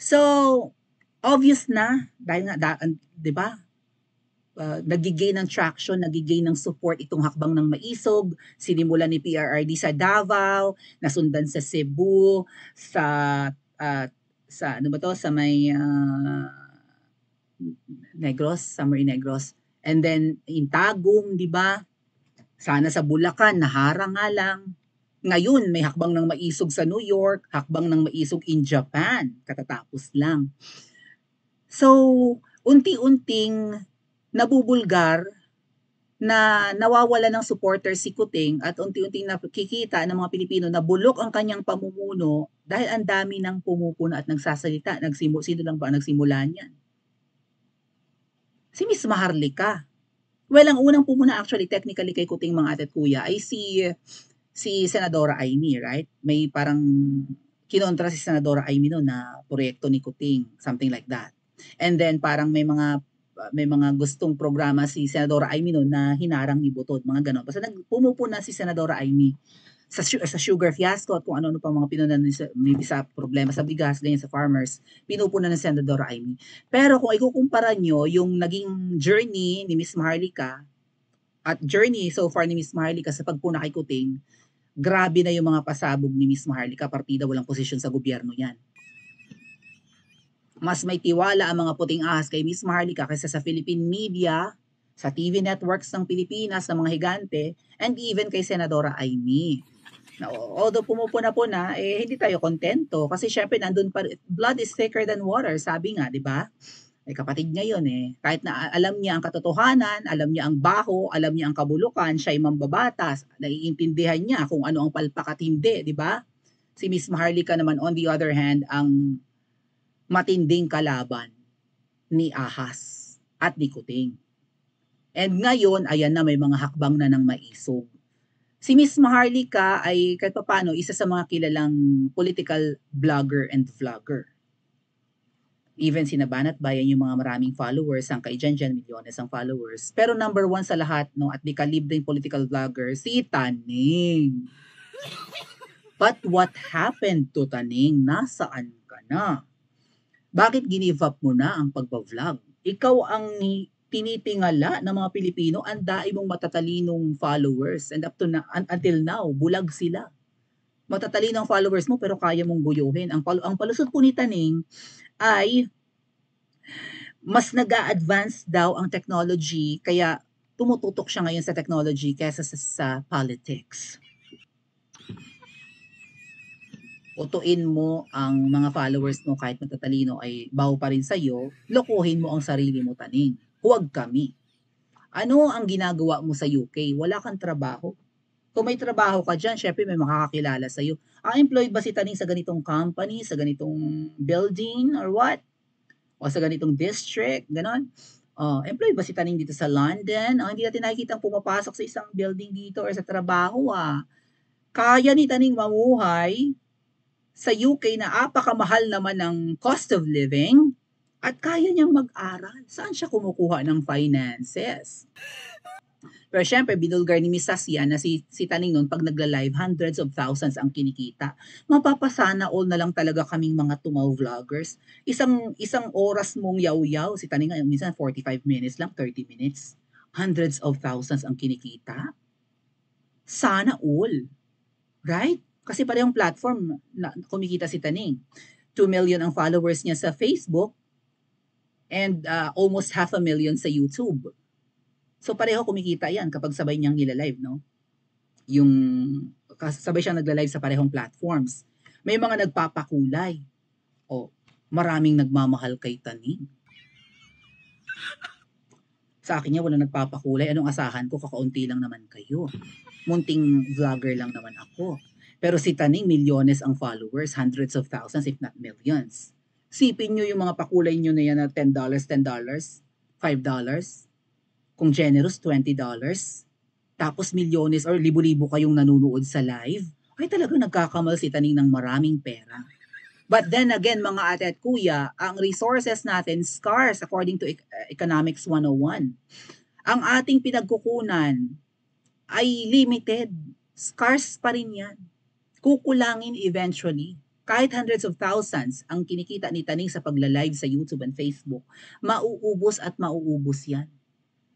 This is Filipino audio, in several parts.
So, obvious na, dahil nga, 'di ba? Nagigain ng traction, nagigain ng support itong hakbang ng maisog, sinimulan ni PRRD sa Davao, nasundan sa Cebu, sa uh, sa ano ba to, sa may Negros, somewhere in Negros. And then in Tagum, di ba? Sana sa Bulacan, naharang nga lang. Ngayon, may hakbang ng maisog sa New York, hakbang ng maisog in Japan, katatapos lang. So, unti-unting nabubulgar na nawawala ng supporter si Kuting at unti-unting nakikita ng mga Pilipino na bulok ang kanyang pamumuno dahil ang dami ng pumupuno at nagsasalita. Sino lang ba ang nagsimula niyan? Si Miss Maharlika. Well, ang unang pumuna actually technically kay Kuting mga ate at kuya ay si Senadora Amy, right? May parang kinontra si Senadora Amy no na proyekto ni Kuting, something like that. And then parang may mga gustong programa si Senadora Amy no na hinarang ni Butod, mga ganon. Basta pumupuna si Senadora Amy sa sugar fiasco at kung ano-ano pa mga pinunan maybe sa problema sa bigas, ganyan sa farmers, pinupunan ng Senadora Amy. Pero kung ikukumpara nyo yung naging journey ni Miss Maharlika at journey so far ni Miss Maharlika sa pagpuna kay Kuting, grabe na yung mga pasabog ni Miss Maharlika, partida walang posisyon sa gobyerno yan. Mas may tiwala ang mga puting ahas kay Miss Maharlika kaysa sa Philippine media, sa TV networks ng Pilipinas, ng mga higante, and even kay Senadora Amy. Although pumupuna-puna, hindi tayo kontento kasi syempre nandun pa, blood is thicker than water, sabi nga, di ba? Kapatid niya yun eh. Kahit na alam niya ang katotohanan, alam niya ang baho, alam niya ang kabulukan, siya ay mambabatas, naiintindihan niya kung ano ang palpak at hindi, di ba? Si Miss Maharlika naman on the other hand, ang matinding kalaban ni Ahas at ni Kuting. And ngayon, ayan na may mga hakbang na ng maisog. Si Miss Maharlika ay kahit paano isa sa mga kilalang political blogger and vlogger. Even sinabanat bayan yung mga maraming followers, ang kay Jan milyones ang followers. Pero number one sa lahat, no, at di kalibreng political vlogger, si Taning. But what happened to Taning? Nasaan ka na? Bakit ginive up mo na ang pagbablog? Ikaw ang tinitingala ng mga Pilipino, ang dai mong matatalinong followers and up to until now, bulag sila. Matatalinong followers mo pero kaya mong buyuhin. Ang palusot po ni Taning ay mas nag-a-advance daw ang technology kaya tumututok siya ngayon sa technology kaysa sa politics. Utuin mo ang mga followers mo kahit matatalino ay baw pa rin sa'yo, lokohin mo ang sarili mo, Taning. Huwag kami. Ano ang ginagawa mo sa UK? Wala kang trabaho. Kung may trabaho ka dyan, syempre may makakakilala sa'yo. Employed ba si Taning sa ganitong company, sa ganitong building, or what? O sa ganitong district, ganon? Employed ba si Taning dito sa London? Hindi natin nakikita pumapasok sa isang building dito or sa trabaho. Kaya ni Taning mamuhay sa UK na apakamahal naman ng cost of living at kaya niyang mag-aral. Saan siya kumukuha ng finances? Pero syempre, binulgar ni Miss Sasya na si Taning noon pag nagla-live, hundreds of thousands ang kinikita. Mapapasana all na lang talaga kaming mga tumaw vloggers. Isang oras mong yaw-yaw, si Taning ngayon, minsan 45 minutes lang, 30 minutes. Hundreds of thousands ang kinikita. Sana all. Right? Kasi parehong platform na kumikita si Taning. 2 million ang followers niya sa Facebook and almost 500,000 sa YouTube. So pareho kumikita yan kapag sabay niyang nila-live, no? Yung sabay siyang nagla-live sa parehong platforms. May mga nagpapakulay. Maraming nagmamahal kay Taning. Sa akin niya, wala nagpapakulay. Anong asahan ko? Kakaunti lang naman kayo. Munting vlogger lang naman ako. Pero si Taning, milyones ang followers, hundreds of thousands, if not millions. Sipin nyo yung mga pakulay nyo na yan na $10, $10, $5. Kung generous, $20. Tapos milyones or libo-libo kayong nanonood sa live. Ay talagang nagkakamal si Taning ng maraming pera. But then again, mga ate at kuya, ang resources natin scarce according to Economics 101. Ang ating pinagkukunan ay limited. Scarce pa rin yan. Kukulangin eventually. Kahit hundreds of thousands ang kinikita ni Taning sa pagla-live sa YouTube and Facebook, mauubos at mauubos yan.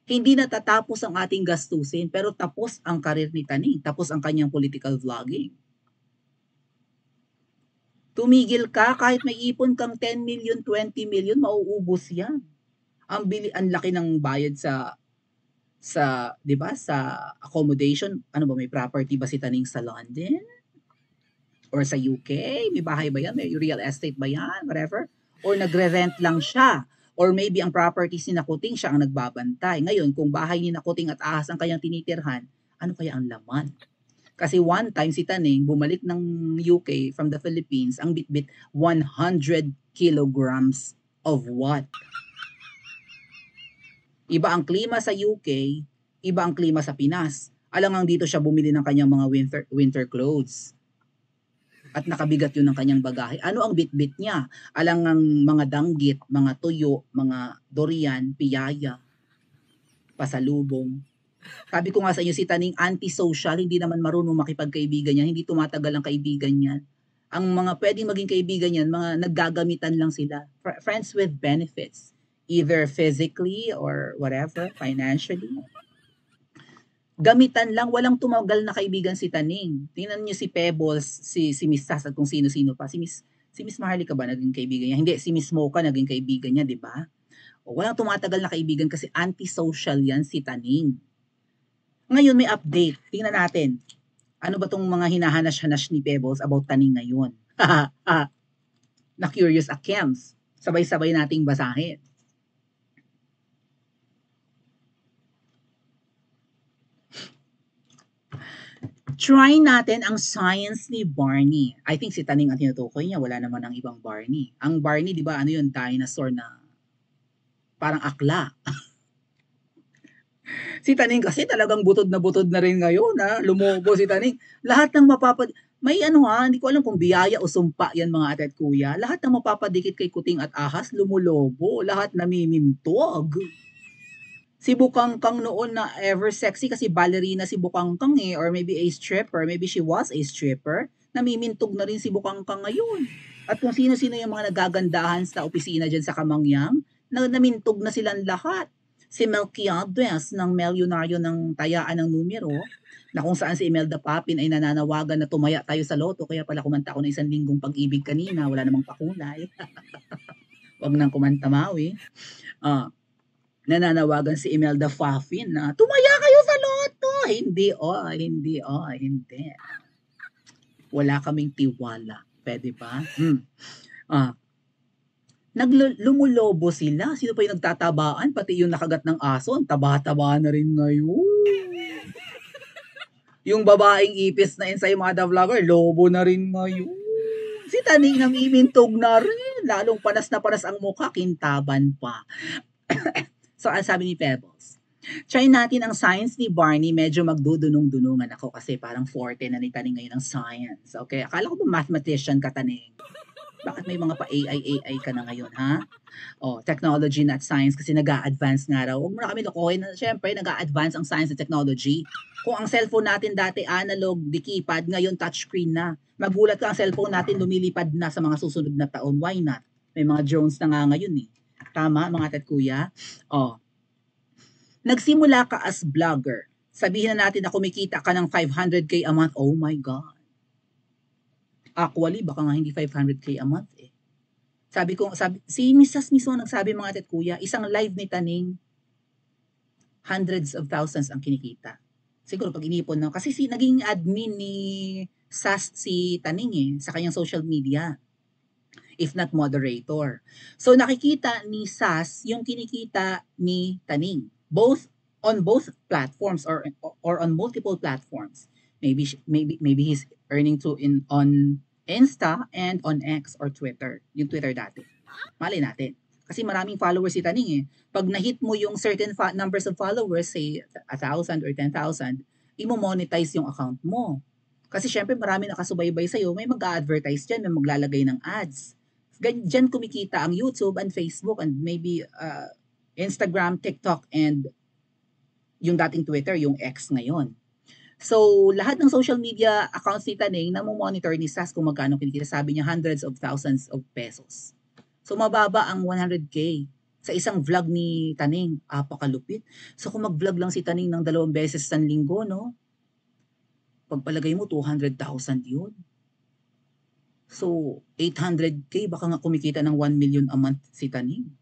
Hindi natatapos ang ating gastusin, pero tapos ang karir ni Taning, tapos ang kanyang political vlogging. Tumigil ka, kahit may ipon kang 10 million, 20 million, mauubos yan. Ang laki ng bayad sa 'di ba, sa accommodation. Ano ba, may property ba si Taning sa London or sa UK? May bahay ba yan? May real estate ba yan? Whatever. Or nagre-rent lang siya. Or maybe ang property ni Nakuting siya ang nagbabantay. Ngayon, kung bahay ni Nakuting at ahas ang kanyang tinitirhan, ano kaya ang laman? Kasi one time si Taning bumalik ng UK from the Philippines, ang bitbit 100 kilograms of what? Iba ang klima sa UK, iba ang klima sa Pinas. Alangang dito siya bumili ng kanyang mga winter clothes. At nakabigat yun ng kanyang bagahe. Ano ang bitbit niya? Alangang mga danggit, mga tuyo, mga durian, piyaya, pasalubong. Sabi ko nga sa inyo, si Taning anti-social, hindi naman marunong makipagkaibigan yan, hindi tumatagal ang kaibigan yan. Ang mga pwedeng maging kaibigan yan, mga naggagamitan lang sila. Friends with benefits. Either physically or whatever, financially. Gamitan lang, walang tumagal na kaibigan si Taning. Tingnan niyo si Pebbles, si Miss Sass at kung sino-sino pa. Si Miss Maharlika ba naging kaibigan niya? Hindi, si Miss Mocha naging kaibigan niya, di ba? O, walang tumatagal na kaibigan kasi anti-social yan si Taning. Ngayon may update. Tingnan natin. Ano ba tong mga hinahanas-hanas ni Pebbles about Taning ngayon? Na curious Akems. Sabay-sabay nating basahin. Try natin ang science ni Barney. I think si Taning ang tinutukoy niya. Wala naman ang ibang Barney. Ang Barney, di ba, ano yun? Dinosaur na parang akla. Si Taning kasi talagang butod na rin ngayon, ha? Lumobo si Taning. Lahat ng may hindi ko alam kung biyaya o sumpa yan mga ate at kuya. Lahat ng mapapadikit kay Kuting at Ahas, lumulobo. Lahat namimintog. Si Bukangkang noon na ever sexy kasi ballerina si Bukangkang or maybe a stripper, maybe she was a stripper, namimintog na rin si Bukangkang ngayon. At kung sino-sino yung mga nagagandahan sa opisina dyan sa Kamangyang, namintog na silang lahat. Si Melquiades ng milyonaryo ng tayaan ng numero, na kung saan si Imelda Papin ay nananawagan na tumaya tayo sa loto, kaya pala kumanta ako ng 1 linggong pag-ibig kanina, wala namang pakulay. Wag nang kumanta, Maui. Nananawagan si Imelda Papin na tumaya kayo sa loto. Hindi. Wala kaming tiwala. Pwede ba? Lumulobo sila. Sino pa yung nagtatabaan? Pati yung nakagat ng aso, ang taba-taba na rin ngayon. Yung babaeng ipis na insay mga vlogger, lobo na rin ngayon. Si Taning namimintog na rin. Lalong panas na panas ang mukha, kintaban pa. So, ang sabi ni Pebbles, try natin ang science ni Barney, medyo magdudunong-dunungan ako kasi parang forte na ni Taning ngayon ang science. Okay, akala ko ba mathematician ka, Taning? Bakit may mga pa-AI ka na ngayon, ha? Technology not science kasi nag-a-advance nga raw. Huwag mo na kami lokohin. Siyempre, nag-a-advance ang science at technology. Kung ang cellphone natin dati analog, di keypad, ngayon touchscreen na. Magulat ka ang cellphone natin lumilipad na sa mga susunod na taon. Why not? May mga drones na nga ngayon eh. Tama, mga tat kuya? Nagsimula ka as vlogger. Sabihin na natin na kumikita ka ng 500k a month. Oh my God. Actually, baka nga hindi 500k a month eh. Si Mrs. mismo nagsabi mga tat kuya, isang live ni Taning, hundreds of thousands ang kinikita. Siguro pag inipon na. Kasi naging admin ni Sass si Taning sa kanyang social media. If not moderator. So nakikita ni Sass yung kinikita ni Taning. On both platforms or on multiple platforms. Maybe he's earning on Insta and on X or Twitter. Yung Twitter dati. Malay natin. Kasi maraming followers si Taning Pag na-hit mo yung certain numbers of followers, say 1,000 or 10,000, imo-monetize yung account mo. Kasi syempre marami nakasubaybay sa'yo, may mag-a-advertise dyan, may maglalagay ng ads. Diyan kumikita ang YouTube and Facebook and maybe Instagram, TikTok, and yung dating Twitter, yung X ngayon. So, lahat ng social media accounts ni Taning namo-monitor ni Sas kung magkano kinikita. Sabi niya, hundreds of thousands of pesos. So, mababa ang 100K sa isang vlog ni Taning. Apakalupit. So, kung mag-vlog lang si Taning ng 2 beses sa linggo, no? Pagpalagay mo, 200,000 yun. So, 800K, baka nga kumikita ng 1 million a month si Taning.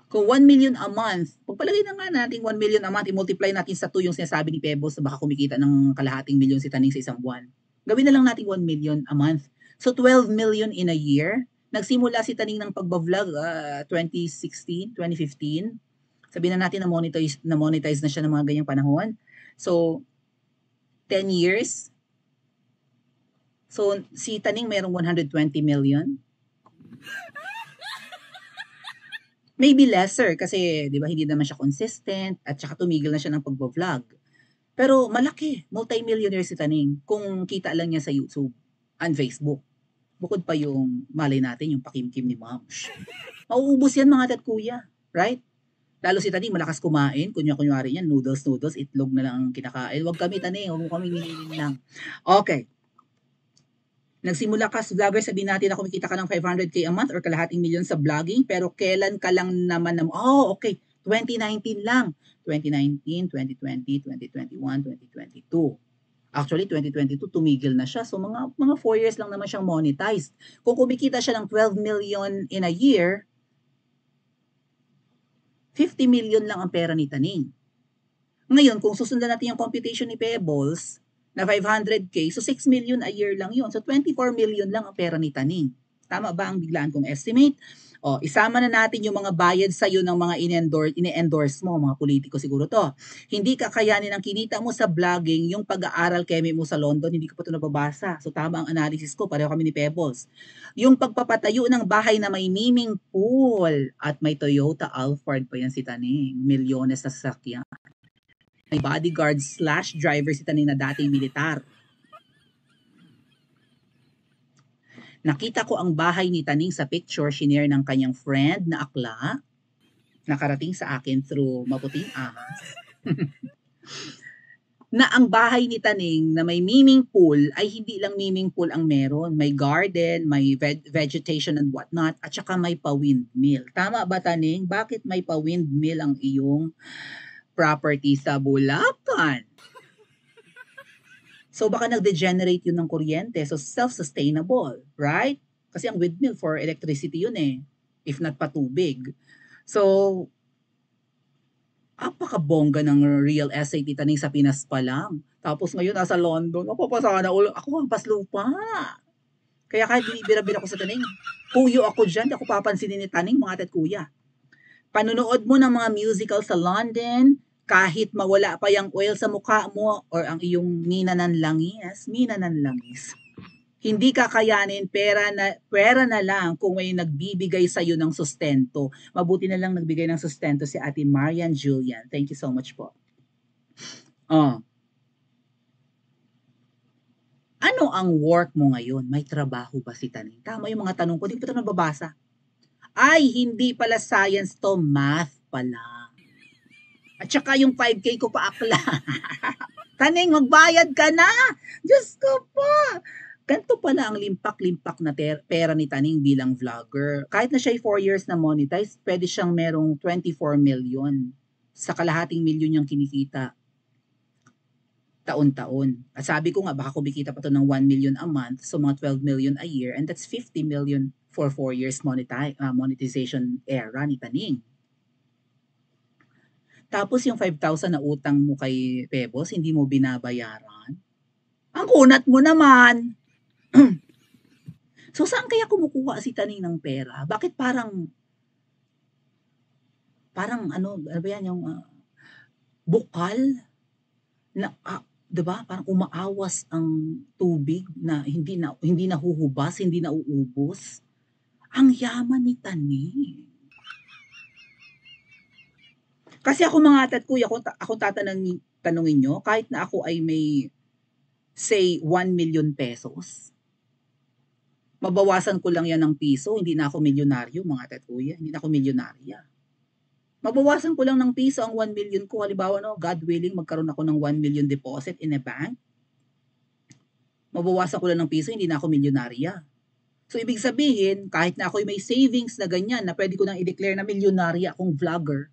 Kung 1 million a month, pagpalagay na nga natin 1 million a month, i-multiply natin sa 2 yung sinasabi ni Pebbles na baka kumikita ng kalahating milyon si Taning sa isang buwan. Gawin na lang natin 1 million a month. So 12 million in a year. Nagsimula si Taning ng pagbablog 2016, 2015. Sabihin na natin na monetize na siya ng mga ganyang panahon. So 10 years. So si Taning merong 120 million. Maybe lesser kasi 'di ba hindi naman siya consistent at saka tumigil na siya ng pagbo-vlog. Pero malaki, multi-millionaire si Taning kung kita lang niya sa YouTube and Facebook. Bukod pa yung malay natin yung pakimkim ni Mams. Mauubos yan mga kuya, right? Lalo si Taning malakas kumain, kunyari yan, noodles, itlog na lang ang kinakain. Huwag kami Taning, huwag mo kami nililin lang. Okay. Nagsimula ka as vlogger, sabihin natin na kumikita ka ng 500K a month or kalahating milyon sa vlogging, pero kailan ka lang naman okay, 2019 lang. 2019, 2020, 2021, 2022. Actually, 2022, tumigil na siya. So, mga 4 years lang naman siyang monetized. Kung kumikita siya ng 12 million in a year, 50 million lang ang pera ni Taning. Ngayon, kung susundan natin yung computation ni Pebbles, na 500K, so 6 million a year lang yun. So 24 million lang ang pera ni Taning. Tama ba ang biglaan kong estimate? O, isama na natin yung mga bayad sa'yo ng mga ine-endorse mo, mga politiko siguro to. Hindi kakayanin ang kinita mo sa vlogging, yung pag-aaral kemi mo sa London, hindi ko pa ito nababasa. So tama ang analysis ko, pareho kami ni Pebbles. Yung pagpapatayo ng bahay na may swimming pool at may Toyota Alphard pa yan si Taning. Milyones na sasakyan. May bodyguard / driver si Taning na dating militar. Nakita ko ang bahay ni Taning sa picture shinare ng kanyang friend na akla. Nakarating sa akin through Maputing Ahas. Na ang bahay ni Taning na may swimming pool ay hindi lang swimming pool ang meron. May garden, may vegetation and whatnot, at saka may pa-windmill. Tama ba Taning? Bakit may pa-windmill ang iyong property sa Bulacan? So baka nag-degenerate yun ng kuryente. So self-sustainable, right? Kasi ang windmill for electricity yun eh. If not patubig. So, apakabongga ng real estate ni Taning sa Pinas pa lang. Tapos ngayon nasa London. Napapasana ulo. Ako ang paslupa. Kaya kahit binibira-bira ko sa Taning, puyo ako dyan. Di ako papansinin ni Taning, mga kuya. Panunood mo ng mga musical sa London, kahit mawala pa yung oil sa mukha mo or ang iyong mina ng langis, hindi kakayanin pera na lang kung may nagbibigay sa iyo ng sustento. Mabuti na lang nagbigay ng sustento si Ate Marian Julian. Thank you so much po. Ano ang work mo ngayon? May trabaho ba si Taning? Tama yung mga tanong ko, hindi ko ito nababasa. Ay, hindi pala science to, math pala. At saka yung 5K ko pa akla. Taning, magbayad ka na! Diyos ko po! Ganito pala ang limpak-limpak na pera ni Taning bilang vlogger. Kahit na siya 4 years na monetize, pwede siyang merong 24 million sa kalahating milyon niyang kinikita taon-taon. At sabi ko nga, baka kumikita pa to ng 1 million a month, so mga 12 million a year, and that's 50 million for 4 years monetization era ni Taning. Tapos yung 5,000 na utang mo kay Pebbles, hindi mo binabayaran. Ang kunat mo naman. So saan kaya kumukuha si Taning ng pera? Bakit parang ano ba yan yung bukal na 'di ba? Parang umaawas ang tubig na hindi nahuhubas, hindi nauubos. Ang yaman ni Taning. Kasi ako mga kuya, ako tanungin nyo, kahit na ako ay may, say, 1 million pesos, mabawasan ko lang yan ng piso, hindi na ako milyonaryo, mga kuya, hindi na ako milyonarya. Mabawasan ko lang ng piso ang 1 million ko. Halimbawa, no, God willing, magkaroon ako ng 1 million deposit in a bank. Mabawasan ko lang ng piso, hindi na ako milyonarya. So, ibig sabihin, kahit na ako may savings na ganyan, na pwede ko nang i-declare na milyonarya akong vlogger,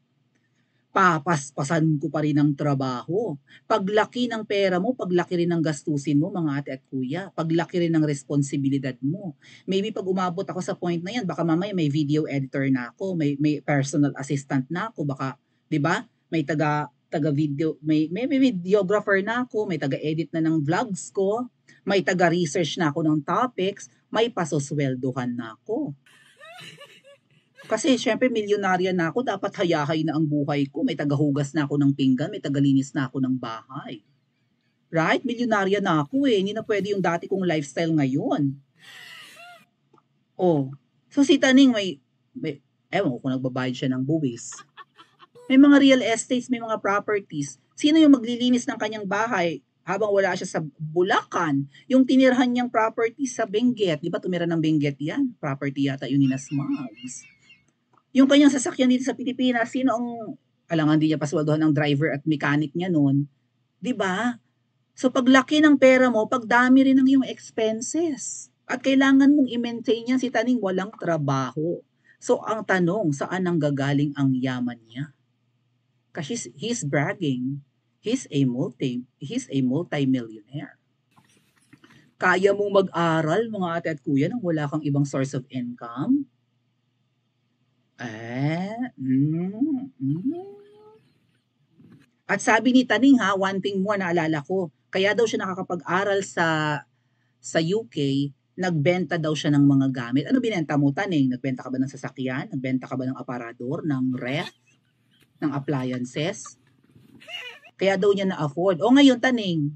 papaspasan ko pa rin ang trabaho. Paglaki ng pera mo, paglaki rin ng gastusin mo, mga ate at kuya. Paglaki rin ng responsibilidad mo. Maybe pag umabot ako sa point na yan, baka mamaya may video editor na ako, may personal assistant na ako, baka, di ba? May taga video, may videographer na ako, may taga-edit na ng vlogs ko, may taga-research na ako ng topics, may pasosweldohan na ako. Kasi syempre milyonarya na ako, dapat hayahay na ang buhay ko. May tagahugas na ako ng pinggan, may tagalinis na ako ng bahay. Right? Milyonarya na ako eh. Hindi na pwede yung dati kong lifestyle ngayon. Oh. So si Taning may ewan ko kung nagbabayad siya ng buwis. May mga real estates, may mga properties. Sino yung maglilinis ng kanyang bahay habang wala siya sa Bulacan? Yung tinirhan niyang property sa Benguet. Di ba tumira ng Benguet yan? Property yata yun ni Smugs. Yung kanyang sasakyan dito sa Pilipinas, sino ang, alangan hindi niya pasweldohan ng driver at mechanic niya noon, 'di ba? So paglaki ng pera mo, pagdami rin ng iyong expenses. At kailangan mong i-maintain yan. Si Taning walang trabaho. So ang tanong, saan ang gagaling ang yaman niya? Kasi he's bragging. He's a multi-millionaire. Kaya mong mag-aral, mga ate at kuya, nang wala kang ibang source of income? At sabi ni Taning one thing more naalala ko, kaya daw siya nakakapag-aral sa UK, nagbenta daw siya ng mga gamit. Ano binenta mo, Taning? Nagbenta ka ba ng sasakyan? Nagbenta ka ba ng aparador, ng ref, ng appliances? Kaya daw niya na-afford. O ngayon, Taning,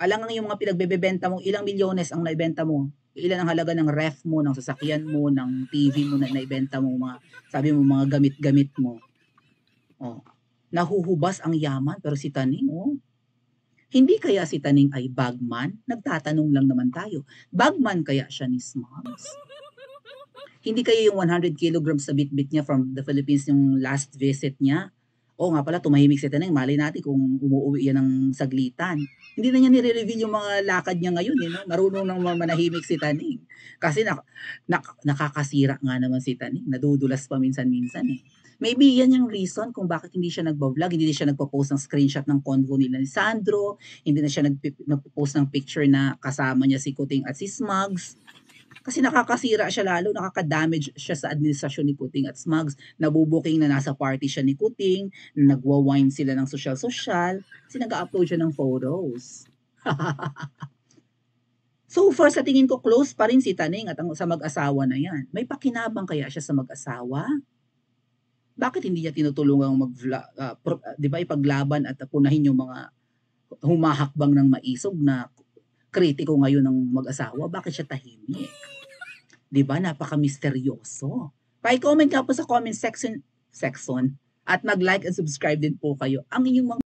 alang yung mga pinagbebenta mo, ilang milyones ang naibenta mo? Ilan ang halaga ng ref mo, ng sasakyan mo, ng TV mo na naibenta mo, mga, sabi mo, mga gamit-gamit mo. Oh, nahuhubas ang yaman, pero si Taning, hindi kaya si Taning ay bagman? Nagtatanong lang naman tayo. Bagman kaya siya ni Smugs? Hindi kaya yung 100 kilograms sa bitbit niya from the Philippines yung last visit niya? Oo nga pala, tumahimik si Taning. Malay natin kung umuwi yan ng saglitan. Hindi na niya nire-reveal yung mga lakad niya ngayon. Eh, no? Marunong nang manahimik si Taning. Kasi nakakasira nga naman si Taning. Nadudulas pa minsan-minsan eh. Maybe yan yung reason kung bakit hindi siya nagbablog, hindi siya nagpo-post ng screenshot ng convo nila ni Sandro, hindi na siya nagpo-post ng picture na kasama niya si Kuting at si Smugs. Kasi nakakasira siya lalo, nakaka-damage siya sa administrasyon ni Kuting at Smugs. Nabubuking na nasa party siya ni Kuting, nagwa-wine sila ng social-social, kasi nag-upload siya ng photos. So far sa tingin ko, close pa rin si Taning at sa mag-asawa na yan. May pakinabang kaya siya sa mag-asawa? Bakit hindi niya tinutulungang di ba, ipaglaban at punahin yung mga humahakbang ng maisog na kritiko ngayon ng mag-asawa? Bakit siya tahimik? Di ba? Napaka-misteryoso. Pa-comment ka po sa comment section at mag-like and subscribe din po kayo. Ang inyong mga